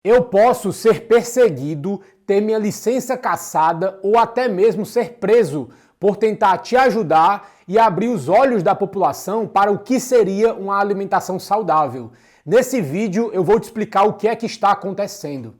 Eu posso ser perseguido, ter minha licença cassada ou até mesmo ser preso por tentar te ajudar e abrir os olhos da população para o que seria uma alimentação saudável. Nesse vídeo eu vou te explicar o que é que está acontecendo.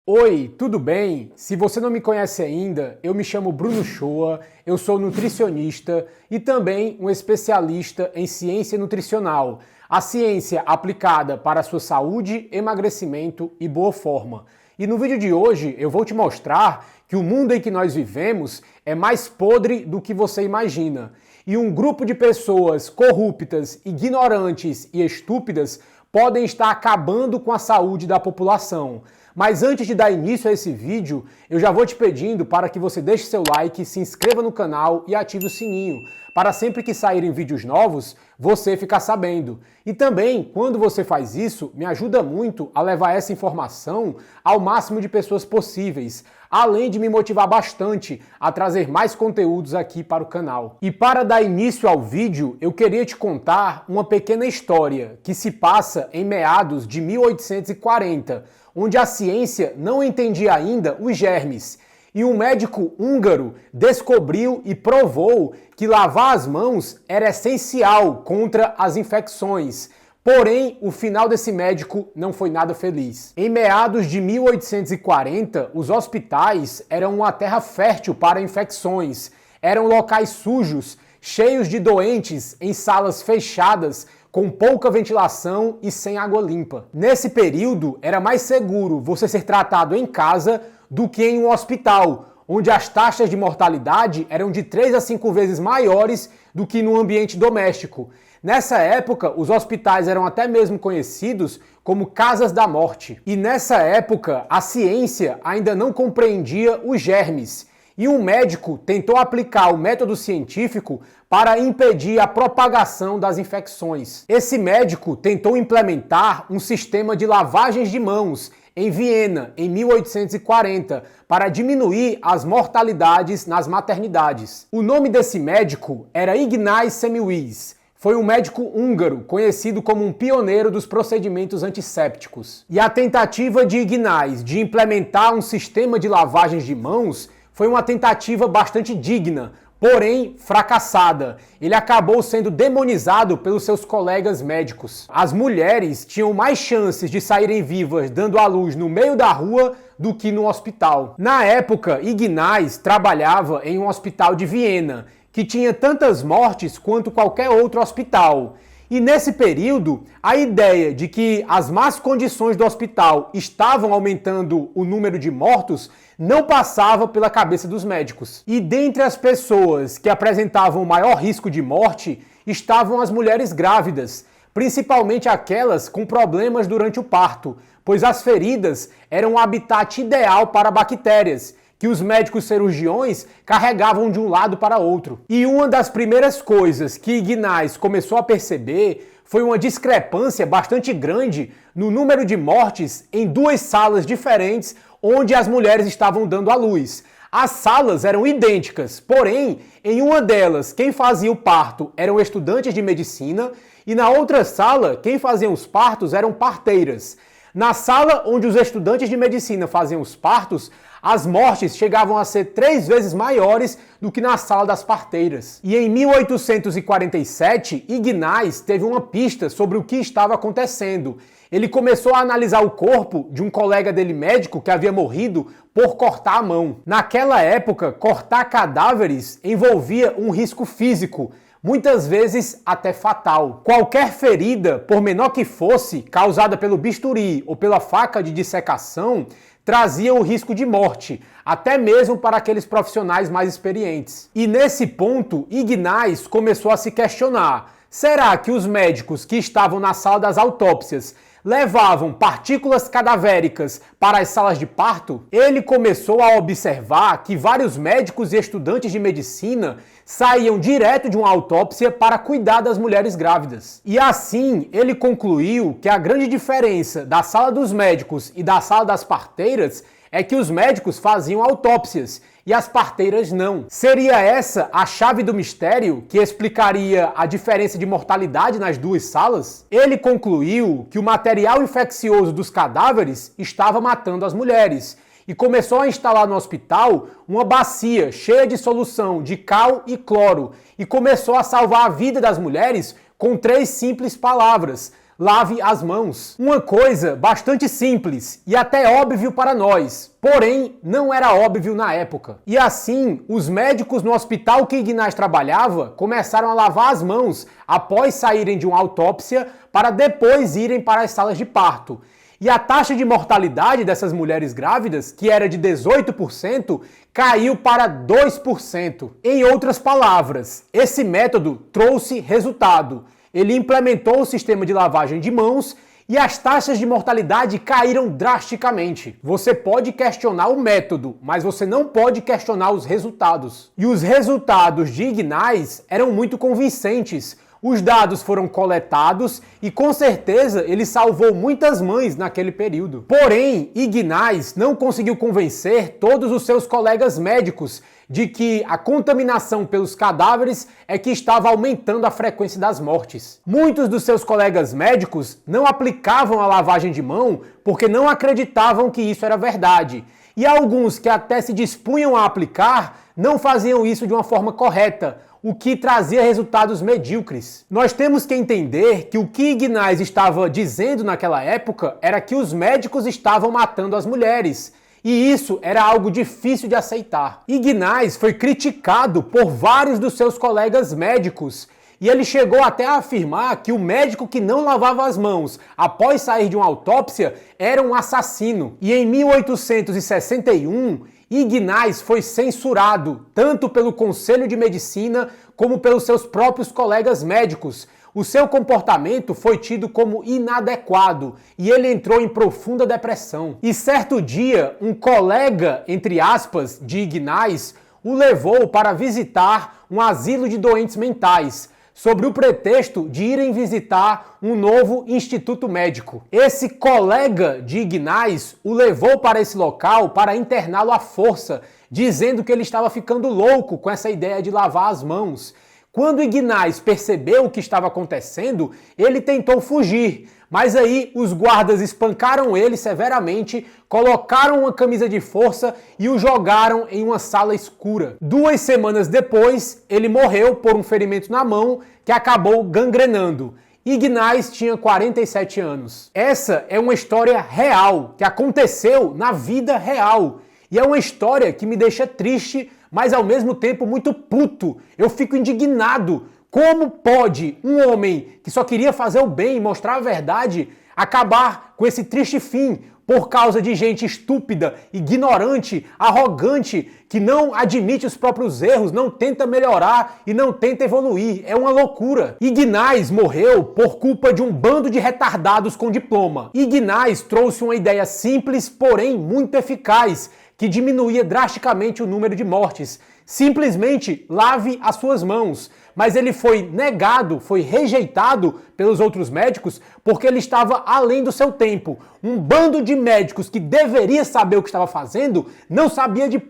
Oi, tudo bem? Se você não me conhece ainda, eu me chamo Bruno Shoa, eu sou nutricionista e também um especialista em ciência nutricional, a ciência aplicada para a sua saúde, emagrecimento e boa forma. E no vídeo de hoje eu vou te mostrar que o mundo em que nós vivemos é mais podre do que você imagina. E um grupo de pessoas corruptas, ignorantes e estúpidas podem estar acabando com a saúde da população. Mas antes de dar início a esse vídeo, eu já vou te pedindo para que você deixe seu like, se inscreva no canal e ative o sininho, para sempre que saírem vídeos novos, você ficar sabendo. E também, quando você faz isso, me ajuda muito a levar essa informação ao máximo de pessoas possíveis, além de me motivar bastante a trazer mais conteúdos aqui para o canal. E para dar início ao vídeo, eu queria te contar uma pequena história que se passa em meados de 1840, onde a ciência não entendia ainda os germes. E um médico húngaro descobriu e provou que lavar as mãos era essencial contra as infecções. Porém, o final desse médico não foi nada feliz. Em meados de 1840, os hospitais eram uma terra fértil para infecções. Eram locais sujos, cheios de doentes em salas fechadas, com pouca ventilação e sem água limpa. Nesse período, era mais seguro você ser tratado em casa do que em um hospital, onde as taxas de mortalidade eram de 3 a 5 vezes maiores do que no ambiente doméstico. Nessa época, os hospitais eram até mesmo conhecidos como casas da morte. E nessa época, a ciência ainda não compreendia os germes. E um médico tentou aplicar o método científico para impedir a propagação das infecções. Esse médico tentou implementar um sistema de lavagens de mãos em Viena, em 1840, para diminuir as mortalidades nas maternidades. O nome desse médico era Ignaz Semmelweis. Foi um médico húngaro, conhecido como um pioneiro dos procedimentos antissépticos. E a tentativa de Ignaz de implementar um sistema de lavagens de mãos foi uma tentativa bastante digna, porém fracassada. Ele acabou sendo demonizado pelos seus colegas médicos. As mulheres tinham mais chances de saírem vivas dando à luz no meio da rua do que no hospital. Na época, Ignaz trabalhava em um hospital de Viena, que tinha tantas mortes quanto qualquer outro hospital. E nesse período, a ideia de que as más condições do hospital estavam aumentando o número de mortos não passava pela cabeça dos médicos. E dentre as pessoas que apresentavam maior risco de morte estavam as mulheres grávidas, principalmente aquelas com problemas durante o parto, pois as feridas eram um habitat ideal para bactérias, que os médicos cirurgiões carregavam de um lado para outro. E uma das primeiras coisas que Ignaz começou a perceber foi uma discrepância bastante grande no número de mortes em duas salas diferentes onde as mulheres estavam dando à luz. As salas eram idênticas, porém, em uma delas, quem fazia o parto eram estudantes de medicina e na outra sala, quem fazia os partos eram parteiras. Na sala onde os estudantes de medicina faziam os partos, as mortes chegavam a ser 3 vezes maiores do que na sala das parteiras. E em 1847, Ignaz teve uma pista sobre o que estava acontecendo. Ele começou a analisar o corpo de um colega dele médico que havia morrido por cortar a mão. Naquela época, cortar cadáveres envolvia um risco físico, muitas vezes até fatal. Qualquer ferida, por menor que fosse, causada pelo bisturi ou pela faca de dissecação, trazia o risco de morte, até mesmo para aqueles profissionais mais experientes. E nesse ponto, Ignaz começou a se questionar: será que os médicos que estavam na sala das autópsias levavam partículas cadavéricas para as salas de parto, ele começou a observar que vários médicos e estudantes de medicina saíam direto de uma autópsia para cuidar das mulheres grávidas. E assim, ele concluiu que a grande diferença da sala dos médicos e da sala das parteiras é que os médicos faziam autópsias e as parteiras não. Seria essa a chave do mistério que explicaria a diferença de mortalidade nas duas salas? Ele concluiu que o material infeccioso dos cadáveres estava matando as mulheres e começou a instalar no hospital uma bacia cheia de solução de cal e cloro e começou a salvar a vida das mulheres com 3 simples palavras: lave as mãos. Uma coisa bastante simples e até óbvio para nós, porém não era óbvio na época. E assim, os médicos no hospital que Ignaz trabalhava começaram a lavar as mãos após saírem de uma autópsia para depois irem para as salas de parto. E a taxa de mortalidade dessas mulheres grávidas, que era de 18%, caiu para 2%. Em outras palavras, esse método trouxe resultado. Ele implementou o sistema de lavagem de mãos e as taxas de mortalidade caíram drasticamente. Você pode questionar o método, mas você não pode questionar os resultados. E os resultados de Ignaz eram muito convincentes. Os dados foram coletados e com certeza ele salvou muitas mães naquele período. Porém, Ignaz não conseguiu convencer todos os seus colegas médicos de que a contaminação pelos cadáveres é que estava aumentando a frequência das mortes. Muitos dos seus colegas médicos não aplicavam a lavagem de mão porque não acreditavam que isso era verdade. E alguns que até se dispunham a aplicar não faziam isso de uma forma correta, o que trazia resultados medíocres. Nós temos que entender que o que Ignaz estava dizendo naquela época era que os médicos estavam matando as mulheres. E isso era algo difícil de aceitar. Ignaz foi criticado por vários dos seus colegas médicos. E ele chegou até a afirmar que o médico que não lavava as mãos após sair de uma autópsia era um assassino. E em 1861, Ignaz foi censurado, tanto pelo Conselho de Medicina como pelos seus próprios colegas médicos. O seu comportamento foi tido como inadequado e ele entrou em profunda depressão. E certo dia, um colega, entre aspas, de Ignaz, o levou para visitar um asilo de doentes mentais, sobre o pretexto de irem visitar um novo instituto médico. Esse colega de Ignaz o levou para esse local para interná-lo à força, dizendo que ele estava ficando louco com essa ideia de lavar as mãos. Quando Ignaz percebeu o que estava acontecendo, ele tentou fugir, mas aí os guardas espancaram ele severamente, colocaram uma camisa de força e o jogaram em uma sala escura. 2 semanas depois, ele morreu por um ferimento na mão que acabou gangrenando. Ignaz tinha 47 anos. Essa é uma história real, que aconteceu na vida real. E é uma história que me deixa triste, mas ao mesmo tempo muito puto. Eu fico indignado. Como pode um homem que só queria fazer o bem e mostrar a verdade acabar com esse triste fim por causa de gente estúpida, ignorante, arrogante, que não admite os próprios erros, não tenta melhorar e não tenta evoluir? É uma loucura. Ignaz morreu por culpa de um bando de retardados com diploma. Ignaz trouxe uma ideia simples, porém muito eficaz, que diminuía drasticamente o número de mortes. Simplesmente lave as suas mãos. Mas ele foi negado, foi rejeitado pelos outros médicos porque ele estava além do seu tempo. Um bando de médicos que deveria saber o que estava fazendo não sabia de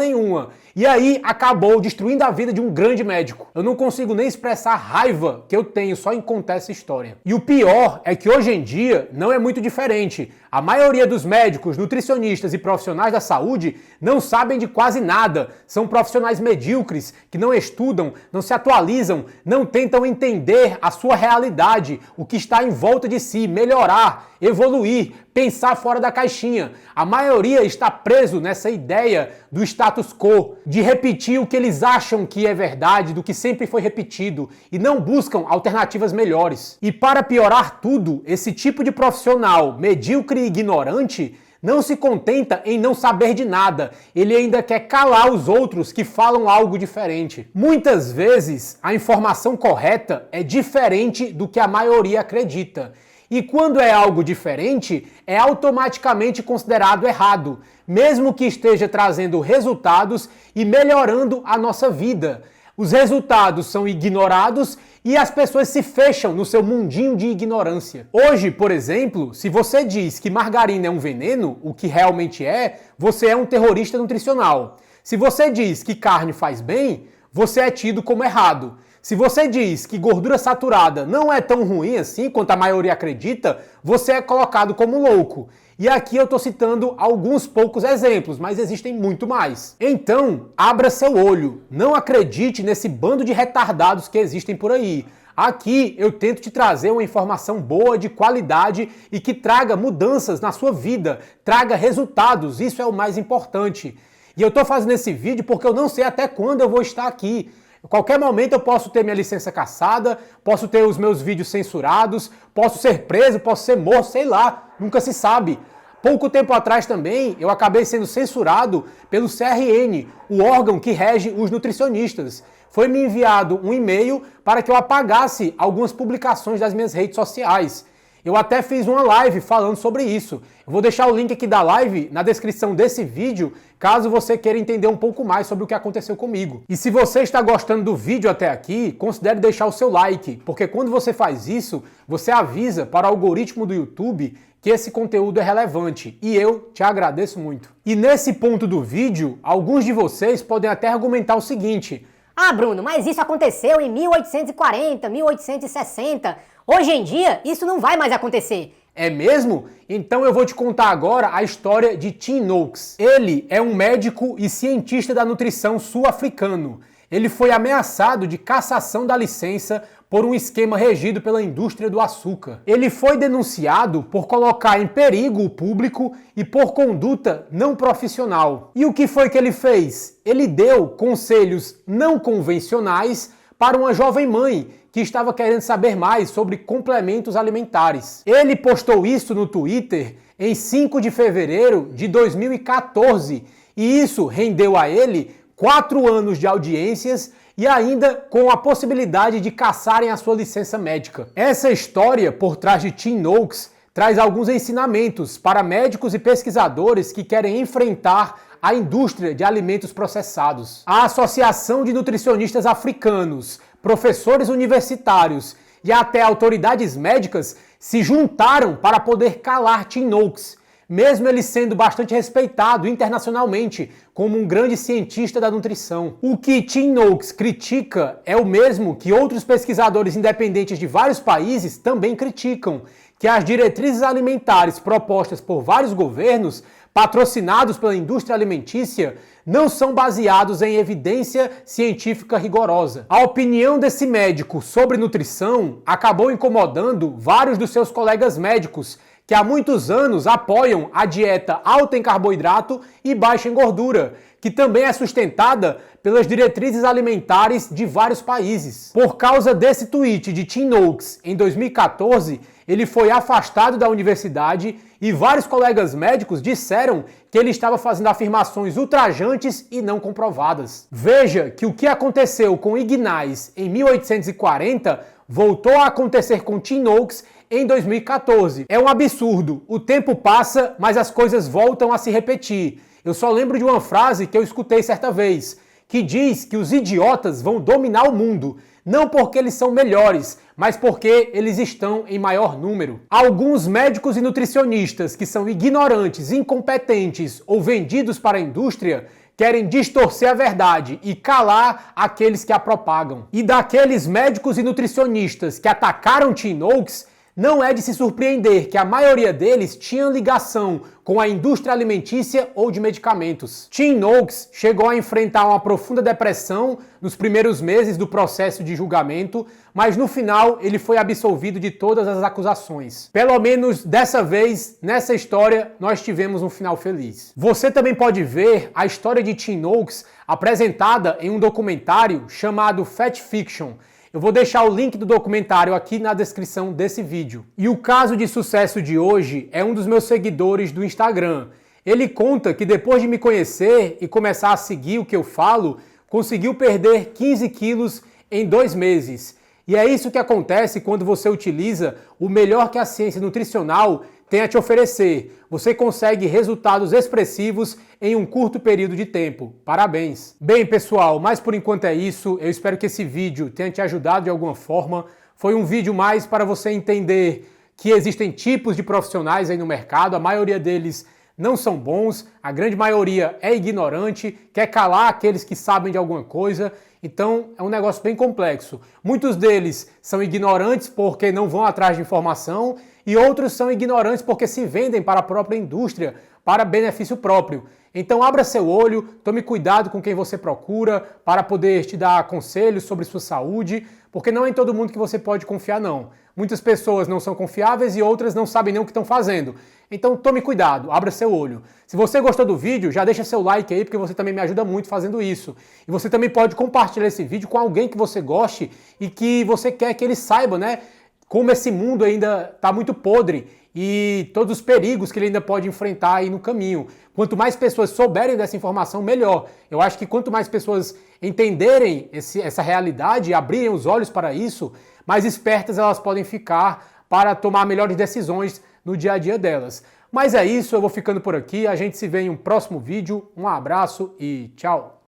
nenhuma. E aí acabou destruindo a vida de um grande médico. Eu não consigo nem expressar a raiva que eu tenho só em contar essa história. E o pior é que hoje em dia não é muito diferente. A maioria dos médicos, nutricionistas e profissionais da saúde não sabem de quase nada. São profissionais medíocres que não estudam, não se atualizam, não tentam entender a sua realidade, o que está em volta de si, melhorar, evoluir, pensar fora da caixinha. A maioria está preso nessa ideia do status quo, de repetir o que eles acham que é verdade, do que sempre foi repetido, e não buscam alternativas melhores. E para piorar tudo, esse tipo de profissional medíocre e ignorante não se contenta em não saber de nada, ele ainda quer calar os outros que falam algo diferente. Muitas vezes, a informação correta é diferente do que a maioria acredita. E quando é algo diferente, é automaticamente considerado errado, mesmo que esteja trazendo resultados e melhorando a nossa vida. Os resultados são ignorados e as pessoas se fecham no seu mundinho de ignorância. Hoje, por exemplo, se você diz que margarina é um veneno, o que realmente é, você é um terrorista nutricional. Se você diz que carne faz bem, você é tido como errado. Se você diz que gordura saturada não é tão ruim assim quanto a maioria acredita, você é colocado como louco. E aqui eu estou citando alguns poucos exemplos, mas existem muito mais. Então, abra seu olho. Não acredite nesse bando de retardados que existem por aí. Aqui eu tento te trazer uma informação boa, de qualidade e que traga mudanças na sua vida, traga resultados, isso é o mais importante. E eu estou fazendo esse vídeo porque eu não sei até quando eu vou estar aqui. A qualquer momento eu posso ter minha licença cassada, posso ter os meus vídeos censurados, posso ser preso, posso ser morto, sei lá, nunca se sabe. Pouco tempo atrás também eu acabei sendo censurado pelo CRN, o órgão que rege os nutricionistas. Foi me enviado um e-mail para que eu apagasse algumas publicações das minhas redes sociais. Eu até fiz uma live falando sobre isso. Eu vou deixar o link aqui da live na descrição desse vídeo, caso você queira entender um pouco mais sobre o que aconteceu comigo. E se você está gostando do vídeo até aqui, considere deixar o seu like, porque quando você faz isso, você avisa para o algoritmo do YouTube que esse conteúdo é relevante, e eu te agradeço muito. E nesse ponto do vídeo, alguns de vocês podem até argumentar o seguinte: ah, Bruno, mas isso aconteceu em 1840, 1860. Hoje em dia, isso não vai mais acontecer. É mesmo? Então eu vou te contar agora a história de Tim Noakes. Ele é um médico e cientista da nutrição sul-africano. Ele foi ameaçado de cassação da licença por um esquema regido pela indústria do açúcar. Ele foi denunciado por colocar em perigo o público e por conduta não profissional. E o que foi que ele fez? Ele deu conselhos não convencionais para uma jovem mãe que estava querendo saber mais sobre complementos alimentares. Ele postou isso no Twitter em 5 de fevereiro de 2014 e isso rendeu a ele 4 anos de audiências e ainda com a possibilidade de cassarem a sua licença médica. Essa história por trás de Tim Noakes traz alguns ensinamentos para médicos e pesquisadores que querem enfrentar a indústria de alimentos processados. A Associação de Nutricionistas Africanos, professores universitários e até autoridades médicas se juntaram para poder calar Tim Noakes, mesmo ele sendo bastante respeitado internacionalmente como um grande cientista da nutrição. O que Tim Noakes critica é o mesmo que outros pesquisadores independentes de vários países também criticam, que as diretrizes alimentares propostas por vários governos, patrocinados pela indústria alimentícia, não são baseados em evidência científica rigorosa. A opinião desse médico sobre nutrição acabou incomodando vários dos seus colegas médicos, que há muitos anos apoiam a dieta alta em carboidrato e baixa em gordura, que também é sustentada pelas diretrizes alimentares de vários países. Por causa desse tweet de Tim Noakes em 2014, ele foi afastado da universidade e vários colegas médicos disseram que ele estava fazendo afirmações ultrajantes e não comprovadas. Veja que o que aconteceu com Ignaz em 1840 voltou a acontecer com Tim Noakes em 2014. É um absurdo. O tempo passa, mas as coisas voltam a se repetir. Eu só lembro de uma frase que eu escutei certa vez, que diz que os idiotas vão dominar o mundo, não porque eles são melhores, mas porque eles estão em maior número. Alguns médicos e nutricionistas que são ignorantes, incompetentes ou vendidos para a indústria querem distorcer a verdade e calar aqueles que a propagam. E daqueles médicos e nutricionistas que atacaram Tim Noakes, não é de se surpreender que a maioria deles tinha ligação com a indústria alimentícia ou de medicamentos. Tim Noakes chegou a enfrentar uma profunda depressão nos primeiros meses do processo de julgamento, mas no final ele foi absolvido de todas as acusações. Pelo menos dessa vez, nessa história, nós tivemos um final feliz. Você também pode ver a história de Tim Noakes apresentada em um documentário chamado Fat Fiction. Eu vou deixar o link do documentário aqui na descrição desse vídeo. E o caso de sucesso de hoje é um dos meus seguidores do Instagram. Ele conta que depois de me conhecer e começar a seguir o que eu falo, conseguiu perder 15 quilos em 2 meses. E é isso que acontece quando você utiliza o melhor que a ciência nutricional tem a te oferecer. Você consegue resultados expressivos em um curto período de tempo. Parabéns! Bem, pessoal, mas por enquanto é isso. Eu espero que esse vídeo tenha te ajudado de alguma forma. Foi um vídeo mais para você entender que existem tipos de profissionais aí no mercado. A maioria deles não são bons, a grande maioria é ignorante, quer calar aqueles que sabem de alguma coisa, então é um negócio bem complexo. Muitos deles são ignorantes porque não vão atrás de informação e outros são ignorantes porque se vendem para a própria indústria, para benefício próprio. Então abra seu olho, tome cuidado com quem você procura para poder te dar conselhos sobre sua saúde, porque não é em todo mundo que você pode confiar não. Muitas pessoas não são confiáveis e outras não sabem nem o que estão fazendo. Então tome cuidado, abra seu olho. Se você gostou do vídeo, já deixa seu like aí, porque você também me ajuda muito fazendo isso. E você também pode compartilhar esse vídeo com alguém que você goste e que você quer que ele saiba, né? Como esse mundo ainda está muito podre e todos os perigos que ele ainda pode enfrentar aí no caminho. Quanto mais pessoas souberem dessa informação, melhor. Eu acho que quanto mais pessoas entenderem essa realidade e abrirem os olhos para isso, mais espertas elas podem ficar para tomar melhores decisões no dia a dia delas. Mas é isso, eu vou ficando por aqui, a gente se vê em um próximo vídeo, um abraço e tchau!